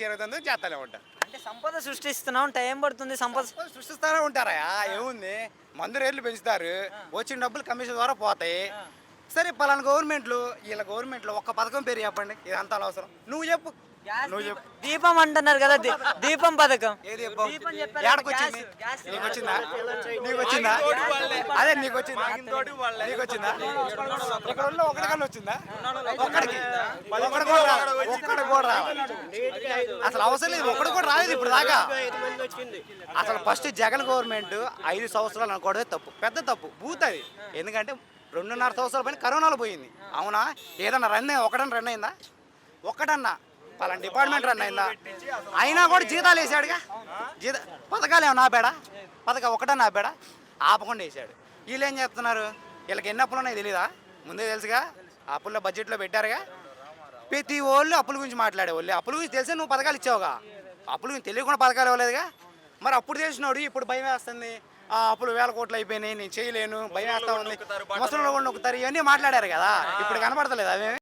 జరుగుతుందో చేస్తూనే ఉంటా. అంటే సంపద సృష్టిస్తున్నాం, టైం పడుతుంది. సంపద సృష్టిస్తూనే ఉంటారా? ఏముంది, మందు రేట్లు పెంచుతారు, వచ్చిన డబ్బులు కమిషన్ ద్వారా పోతాయి. సరే, పలానా గవర్నమెంట్లు, వీళ్ళ గవర్నమెంట్లో ఒక్క పథకం పేరు చెప్పండి, ఇదంతా అవసరం. నువ్వు చెప్పు. నువ్వు చెప్పు. దీపం అంటున్నారు కదా, దీపం పథకం. ఏ దీపం? దీపం చెప్పారు. ఏడకొచ్చింది? నీకు వచ్చిందా? నీకు వచ్చిందా? అదే నీకు వచ్చిందా? నీకు వచ్చిందా? ఇక్కడ ఉన్న ఒకటికన్నా వచ్చిందా? ఒక్కడికి ఒక్కడికి కూడా రావాలి. అసలు అవసరం లేదు, ఒక్కడికి కూడా రాలేదు ఇప్పుడు దాకా. అసలు ఫస్ట్ జగన్ గవర్నమెంట్ 5 సంవత్సరాలు అనుకోవడమే తప్పు, పెద్ద తప్పు, బూత్ అది. ఎందుకంటే 2.5 సంవత్సరాల పైన కరోనాలో పోయింది. అవునా? ఏదన్నా ఒకటన్నా రన్ అయిందా? ఒక్కటన్నా పలానా డిపార్ట్మెంట్ రన్ అయిందా? అయినా కూడా జీతాలు వేసాడుగా. పథకాలు ఏమన్నా ఆపాడా? ఒకటన్నా ఆపాడా? ఆపకుండా వేసాడు. వీళ్ళు ఏం చెప్తున్నారు? వీళ్ళకి ఎన్ని అప్పులు ఉన్నాయో తెలీదా? ముందే తెలుసుగా, అప్పుల్లో బడ్జెట్లో పెట్టారుగా. ప్రతి వాళ్ళు అప్పుల గురించి మాట్లాడేవాళ్ళు. అప్పుల గురించి తెలిసే నువ్వు పథకాలు ఇచ్చావుగా. అప్పుల గురించి తెలియకుండా పథకాలు ఇవ్వలేదుగా. మరి అప్పుడు తెలిసినోడు ఇప్పుడు భయం వేస్తుంది. అప్పులు 1000 కోట్లు అయిపోయినాయి, నేను చేయలేను, భయం వేస్తా ఉంది, ముసలిలో కూడా నొక్కుతారు, ఇవన్నీ మాట్లాడారు కదా. ఇప్పుడు కనపడతలేదు అవేమి.